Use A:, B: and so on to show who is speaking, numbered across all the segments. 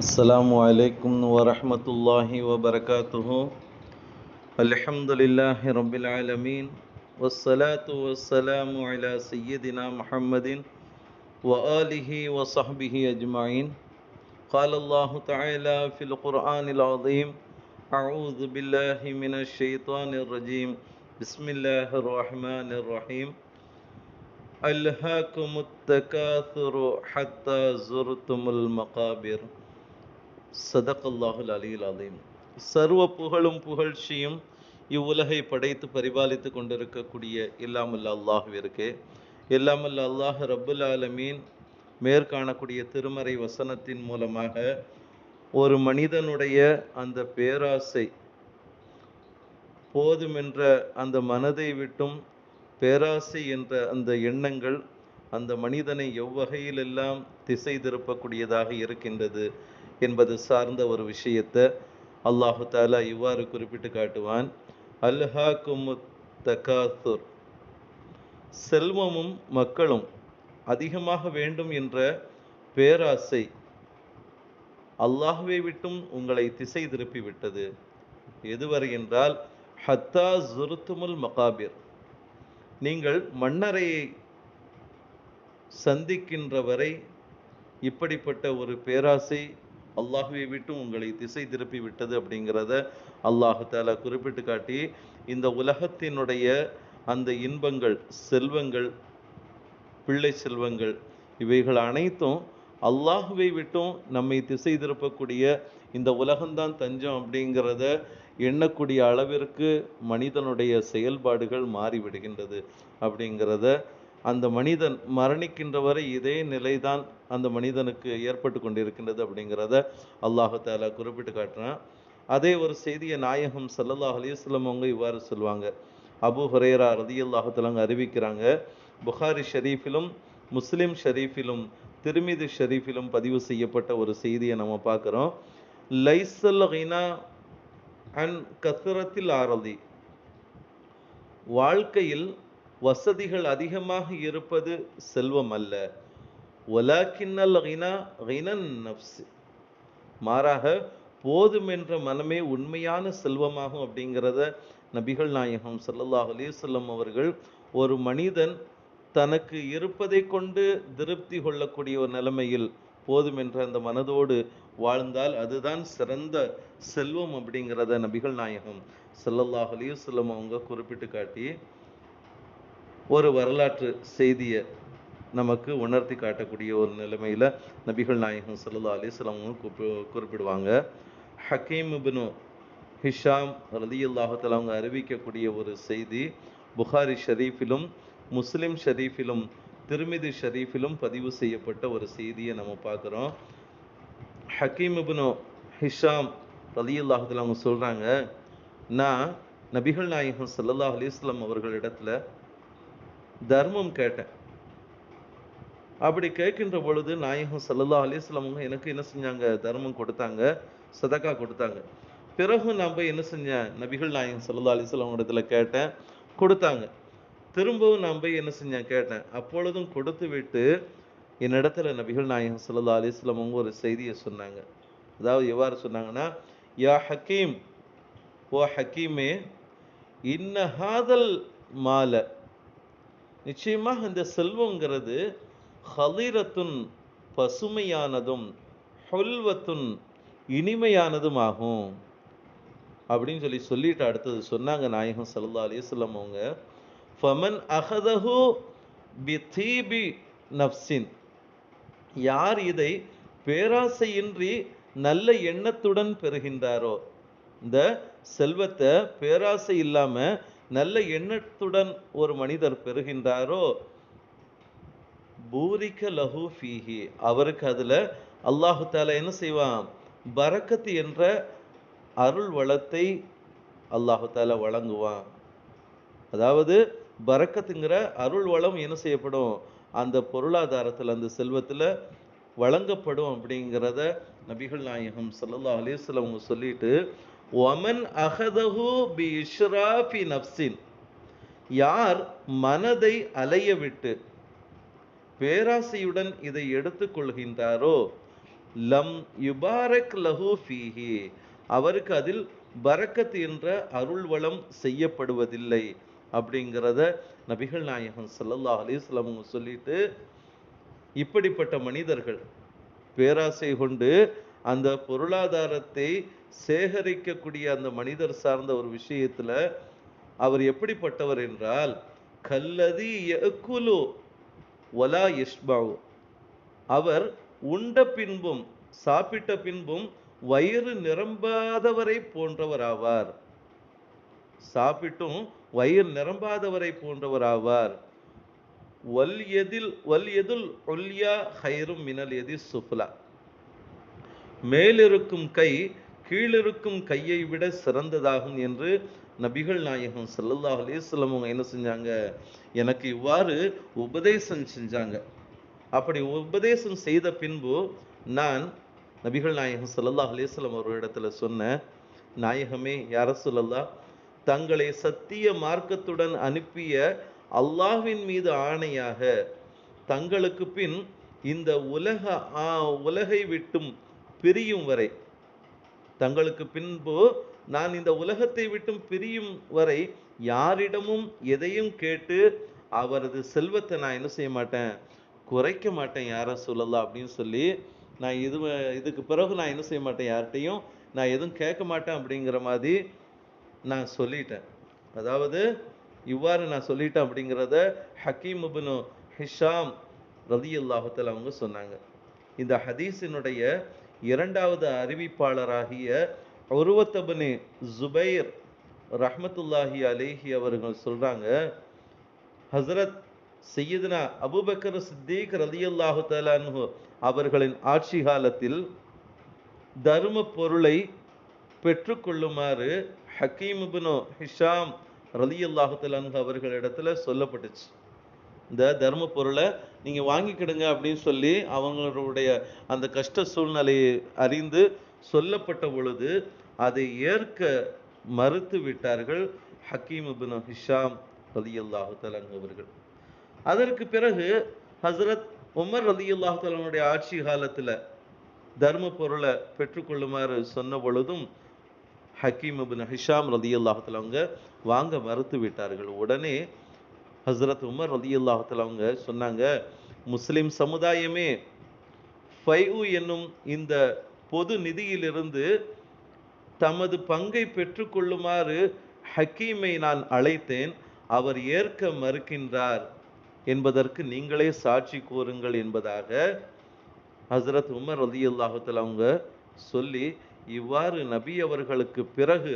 A: السلام عليكم ورحمة الله وبركاته. الحمد لله رب العالمين والصلاة والسلام على سيدنا محمد وآله وصحبه أجمعين. قال الله تعالى في القرآن العظيم: أعوذ بالله من الشيطان الرجيم. بسم الله الرحمن الرحيم. ألهاكم التكاثر حتى زرتم المقابر. சதகல்லாஹுல் அலியுல் அலீம். சர்வ புகழும் புகழ்ச்சியும் இவ்வுலகை படைத்து பரிபாலித்து கொண்டிருக்கக்கூடிய எல்லாமல்ல அல்லாஹ்விற்கு, எல்லாமல்ல அல்லாஹ் ரப்புல் ஆலமீன் மேற்காணக்கூடிய திருமறை வசனத்தின் மூலமாக ஒரு மனிதனுடைய அந்த பேராசை போதுமென்ற அந்த மனதை விட்டும் பேராசை என்ற அந்த எண்ணங்கள் அந்த மனிதனை எவ்வகையிலெல்லாம் திசை திருப்பக்கூடியதாக இருக்கின்றது என்பது சார்ந்த ஒரு விஷயத்தை அல்லாஹு தாலா இவ்வாறு குறிப்பிட்டு காட்டுவான்: அல்ஹாக்குமுத் தகாசுர். செல்வமும் மக்களும் அதிகமாக வேண்டும் என்ற பேராசை அல்லாஹ்வை விட்டும் உங்களை திசை திருப்பி விட்டது. எதுவரை என்றால் ஹத்தா ஜுருத்துமுல் மகாபிர், நீங்கள் மண்ணறையை சந்திக்கின்ற வரை இப்படிப்பட்ட ஒரு பேராசை அல்லாஹ்வை விட்டு உங்களை திசை திருப்பி விட்டது அப்படிங்கிறத அல்லாஹு தாலா குறிப்பிட்டு காட்டி, இந்த உலகத்தினுடைய அந்த இன்பங்கள், செல்வங்கள், பிள்ளை செல்வங்கள், இவைகள் அனைத்தும் அல்லாஹ்வை விட்டும் நம்மை திசை திருப்பக்கூடிய இந்த உலகம்தான் தஞ்சம் அப்படிங்கிறத எண்ணக்கூடிய அளவிற்கு மனிதனுடைய செயல்பாடுகள் மாறிவிடுகின்றது அப்படிங்கிறத, அந்த மனிதன் மரணிக்கின்ற வரை இதே நிலைதான் அந்த மனிதனுக்கு ஏற்பட்டு கொண்டிருக்கின்றது அப்படிங்கிறத அல்லாஹு தாலா குறிப்பிட்டு காட்டுறான். அதே ஒரு செய்தியை நாயகம் ஸல்லல்லாஹு அலைஹி வஸல்லம் அவங்க இவ்வாறு சொல்லுவாங்க. அபூ ஹுரைரா ரலியல்லாஹு தஆலா அறிவிக்கிறாங்க, புகாரி ஷரீஃபிலும் முஸ்லிம் ஷரீஃபிலும் திர்மிதி ஷரீஃபிலும் பதிவு செய்யப்பட்ட ஒரு செய்தியை நம்ம பார்க்குறோம். லைஸல் கினா அன் கத்ரத்தில் ஆரதி, வாழ்க்கையில் வசதிகள் அதிகமாக இருப்பது செல்வம் அல்ல. வலாக்கின்னல் கினா கினன் நஃப்ஸ், மாறாக போதுமென்ற மனமே உண்மையான செல்வமாகும் அப்படிங்கிறத நபிகள் நாயகம் ஸல்லல்லாஹு அலைஹி வஸல்லம் அவர்கள், ஒரு மனிதன் தனக்கு இருப்பதை கொண்டு திருப்தி கொள்ளக்கூடிய ஒரு நிலைமையில் போதுமென்ற அந்த மனதோடு வாழ்ந்தால் அதுதான் சிறந்த செல்வம் அப்படிங்கிறத நபிகள் நாயகம் ஸல்லல்லாஹு அலைஹி வஸல்லம் அவங்க குறிப்பிட்டு காட்டி ஒரு வரலாற்று செய்தியை நமக்கு உணர்த்தி காட்டக்கூடிய ஒரு நிலைமையில் நபிகள் நாயகம் ஸல்லல்லாஹு அலைஹி வஸல்லம் குறிப்பிடுவாங்க. ஹக்கீம் இப்னு ஹிஷாம் ரலியல்லாஹு தஆலா அவங்க அறிவிக்கக்கூடிய ஒரு செய்தி புகாரி ஷரீஃபிலும் முஸ்லிம் ஷரீஃபிலும் திர்மிதி ஷரீஃபிலும் பதிவு செய்யப்பட்ட ஒரு செய்தியை நம்ம பார்க்குறோம். ஹக்கீம் இப்னு ஹிஷாம் ரலியல்லாஹு தஆலா அவங்க சொல்கிறாங்க, நான் நபிகள் நாயகம் ஸல்லல்லாஹு அலைஹி வஸல்லம் அவர்களிடத்துல தர்மம் கேட்டேன். அப்படி கேட்கின்ற பொழுது நாயகம் ஸல்லல்லாஹு அலைஹி வஸல்லம் அவங்க எனக்கு என்ன செஞ்சாங்க, தர்மம் கொடுத்தாங்க, சதக்கா கொடுத்தாங்க. பிறகு நான் போய் என்ன செஞ்சேன், நபிகள் நாயகம் ஸல்லல்லாஹு அலைஹி வஸல்லம் இடத்துல கேட்டேன், கொடுத்தாங்க. திரும்பவும் நான் போய் என்ன செஞ்சேன், கேட்டேன். அப்பொழுதும் கொடுத்து விட்டு என்னிடத்துல நபிகள் நாயகம் ஸல்லல்லாஹு அலைஹி வஸல்லம் அவங்க ஒரு செய்தியை சொன்னாங்க. அதாவது எவ்வாறு சொன்னாங்கன்னா, யா ஹக்கீம், ஓ ஹக்கீமே, இன்ன ஹாதல் மால, நிச்சயமாக இந்த செல்வங்கிறது ஹலீரத்துன் பசுமையானதும் ஹுல்வத்துன் இனிமையானதும் ஆகும் அப்படின்னு சொல்லிட்டு அடுத்தது சொன்னாங்க நாயகம் ஸல்லல்லாஹு அலைஹி வஸல்லம் அவங்க, ஃபமன் அஹதஹு பிதீபி நஃப்ஸின், யார் இதை பேராசையின்றி நல்ல எண்ணத்துடன் பெறுகின்றாரோ, இந்த செல்வத்தை பேராசை இல்லாம நல்ல எண்ணத்துடன் ஒரு மனிதர் பெறுகின்றாரோ, பூரிக லஹு ஃபீஹி, அவருக்கு அதுல அல்லாஹு தஆலா என்ன செய்வான், பரக்கத் என்ற அருள் வளத்தை அல்லாஹு தஆலா வழங்குவான். அதாவது பரக்கத்துங்கிற அருள் வளம் என்ன செய்யப்படும், அந்த பொருளாதாரத்தில் அந்த செல்வத்தில் வழங்கப்படும் அப்படிங்கிறத நபிகள் நாயகம் ஸல்லல்லாஹு அலைஹி வஸல்லம் அவங்க சொல்லிட்டு, ஒமன் அஹதஹு பி இஷ்ராஃபி நஃப்ஸின், யார் மனதை அலைய விட்டு பேராசையுடன் இதை எடுத்துக்கொள்கின்றாரோ, லம் யுபாரக் லஹு ஃபீஹி, அவருக்கு அதில் பரக்கத் என்ற அருள் வளம் செய்யப்படுவதில்லை அப்படிங்கிறத நபிகள் நாயகம் ஸல்லல்லாஹு அலைஹி வஸல்லம் அவங்க சொல்லிட்டு, இப்படிப்பட்ட மனிதர்கள் பேராசை கொண்டு அந்த பொருளாதாரத்தை சேகரிக்கக்கூடிய அந்த மனிதர் சார்ந்த ஒரு விஷயத்துல அவர் எப்படிப்பட்டவர் என்றால், கல்லதி யஅகுலு வலா யஷ்பஉ, அவர் உண்ட பின்பும் சாப்பிட்ட பின்பும் வயிறு நிரம்பாதவரை போன்றவர் ஆவார். சாப்பிட்டும் வயிறு நிரம்பாதவரை போன்றவர் ஆவார். வல் எதுல் உல்யா ஹைரும் மினல் எதி சுஃப்லா, மேலிருக்கும் கை கீழிருக்கும் கையை விட சிறந்ததாகும் என்று நபிகள் நாயகம் ஸல்லல்லாஹு அலைஹி வஸல்லம் அவங்க என்ன செஞ்சாங்க, எனக்கு இவ்வாறு உபதேசம் செஞ்சாங்க. அப்படி உபதேசம் செய்த பின்பு நான் நபிகள் நாயகம் ஸல்லல்லாஹு அலைஹி வஸல்லம் அவர்களிடத்துல சொன்னேன், நாயகமே யா ரசூலல்லாஹ், தங்களை சத்திய மார்க்கத்துடன் அனுப்பிய அல்லாஹ்வின் மீது ஆணையாக, தங்களுக்கு பின் இந்த உலகை விட்டும் பிரியும் வரை, தங்களுக்கு பின்பு நான் இந்த உலகத்தை விட்டும் பிரியும் வரை யாரிடமும் எதையும் கேட்டு அவரது செல்வத்தை நான் என்ன செய்ய மாட்டேன், குறைக்க மாட்டேன் யா ரசூலல்லாஹ் அப்படின்னு சொல்லி, நான் இதுக்கு பிறகு நான் என்ன செய்ய மாட்டேன், யார்கிட்டையும் நான் எதுவும் கேட்க மாட்டேன் அப்படிங்கிற மாதிரி நான் சொல்லிட்டேன். அதாவது இவ்வாறு நான் சொல்லிட்டேன் அப்படிங்கிறத ஹக்கீம் இப்னு ஹிஷாம் ரலியல்லாஹு தஆலா அவங்க சொன்னாங்க. இந்த ஹதீஸினுடைய இரண்டாவது அறிவிப்பாளராகிய உர்வத் இப்னு ஜுபைர் ரஹ்மத்துல்லாஹி அலைஹி அவர்கள் சொல்றாங்க, ஹஸ்ரத் சையதுனா அபூபக்கர் சித்திக் ரலியல்லாஹு தஆலா அன்ஹு அவர்களின் ஆட்சி காலத்தில் தர்ம பொருளை பெற்றுக்கொள்ளுமாறு ஹக்கீம் இப்னு ஹிஷாம் ரலியல்லாஹு தஆலா அன்ஹு அவர்களிடத்துல சொல்லப்பட்டுச்சு. இந்த தர்ம பொருளை நீங்க வாங்கிக்கிடுங்க அப்படின்னு சொல்லி அவங்களுடைய அந்த கஷ்ட சூழ்நிலையை அறிந்து சொல்லப்பட்ட பொழுது அதை ஏற்க மறுத்து விட்டார்கள் ஹக்கீம் இப்னு ஹிஷாம் ரலியல்லாஹு தஆலா அன்ஹு அவர்கள். அதற்கு பிறகு ஹஸ்ரத் உமர் ரலியல்லாஹு தஆலா அன்ஹுடைய ஆட்சி காலத்துல தர்ம பொருளை பெற்றுக்கொள்ளுமாறு சொன்ன பொழுதும் ஹக்கீம் இப்னு ஹிஷாம் ரலியல்லாஹு தஆலா அவங்க வாங்க மறுத்து விட்டார்கள். உடனே ஹஸ்ரத் உமர் ரலியல்லாஹு தஆலா அவங்க சொன்னாங்க, முஸ்லிம் சமுதாயமே, ஃபைஉ என்னும் இந்த பொது நிதியிலிருந்து தமது பங்கை பெற்றுக்கொள்ளுமாறு ஹக்கீமை நான் அழைத்தேன், அவர் ஏற்க மறுக்கின்றார் என்பதற்கு நீங்களே சாட்சி கூறுங்கள் என்பதாக ஹஸ்ரத் உமர் ரலியல்லாஹு தஆலா அவங்க சொல்லி, இவ்வாறு நபி அவர்களுக்கு பிறகு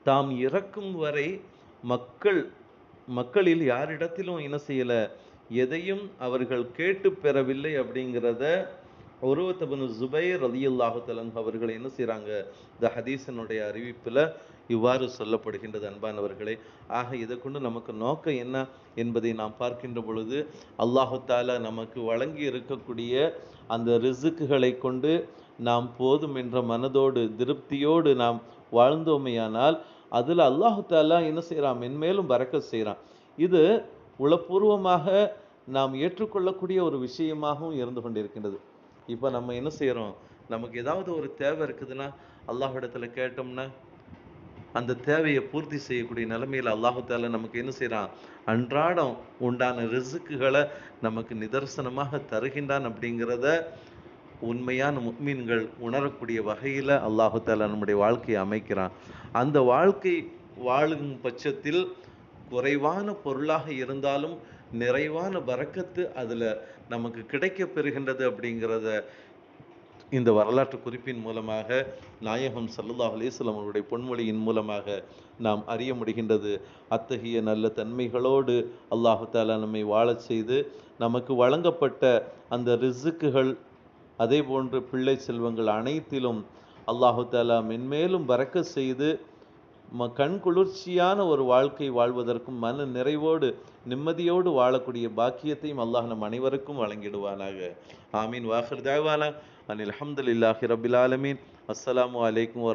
A: தாம் இறக்கும் வரை மக்களில் யாரிடத்திலும் என்ன செய்யல, எதையும் அவர்கள் கேட்டு பெறவில்லை அப்படிங்கிறத உர்வத் இப்னு ஜுபைர் ரலியல்லாஹு தஆலா அவர்கள் என்ன செய்றாங்க, இந்த ஹதீஸினுடைய அறிவிப்புல இவ்வாறு சொல்லப்படுகின்றது. அன்பானவர்களே, ஆக இதை கொண்டு நமக்கு நோக்கம் என்ன என்பதை நாம் பார்க்கின்ற பொழுது, அல்லாஹு தஆலா நமக்கு வழங்கி இருக்கக்கூடிய அந்த ரிஸ்க்குகளை கொண்டு நாம் போதும் என்ற மனதோடு திருப்தியோடு நாம் வாழ்ந்தோமையானால் அதில் அல்லாஹு தஆலா என்ன செய்கிறான், மென்மேலும் பரக்கத் செய்கிறான். இது உளப்பூர்வமாக நாம் ஏற்றுக்கொள்ளக்கூடிய ஒரு விஷயமாகவும் இருந்து கொண்டிருக்கின்றது. இப்போ நம்ம என்ன செய்கிறோம், நமக்கு ஏதாவது ஒரு தேவை இருக்குதுன்னா அல்லாஹ்விடத்துல கேட்டோம்னா அந்த தேவையை பூர்த்தி செய்யக்கூடிய நிலைமையில் அல்லாஹு தஆலா நமக்கு என்ன செய்கிறான், அன்றாடம் உண்டான ரிஸ்க்குகளை நமக்கு நிதர்சனமாக தருகின்றான் அப்படிங்கிறத உண்மையான முஃமின்கள் உணரக்கூடிய வகையில் அல்லாஹு தஆலா நம்முடைய வாழ்க்கையை அமைக்கிறான். அந்த வாழ்க்கை வாழும் பட்சத்தில் குறைவான பொருளாக இருந்தாலும் நிறைவான பரக்கத்து அதில் நமக்கு கிடைக்க பெறுகின்றது அப்படிங்கிறத இந்த வரலாற்று குறிப்பின் மூலமாக நாயகம் ஸல்லல்லாஹு அலைஹி வஸல்லம் அவருடைய பொன்மொழியின் மூலமாக நாம் அறிய முடிகின்றது. அத்தகைய நல்ல தன்மைகளோடு அல்லாஹு தஆலா நம்மை வாழச் செய்து நமக்கு வழங்கப்பட்ட அந்த ரிஸ்க்குகள் அதே போன்று பிள்ளை செல்வங்கள் அனைத்திலும் அல்லாஹு தஆலா மென்மேலும் பரக்கத் செய்து கண் குளிர்ச்சியான ஒரு வாழ்க்கை வாழ்வதற்கும் மன நிறைவோடு நிம்மதியோடு வாழக்கூடிய பாக்கியத்தையும் அல்லாஹ் நம் அனைவருக்கும் வழங்கிடுவானாக. ஆமீன். வாஹிர் தஅவானா அனில் ஹம்துலில்லாஹி ரப்பில் ஆலமீன். அஸ்ஸலாமு அலைக்கும்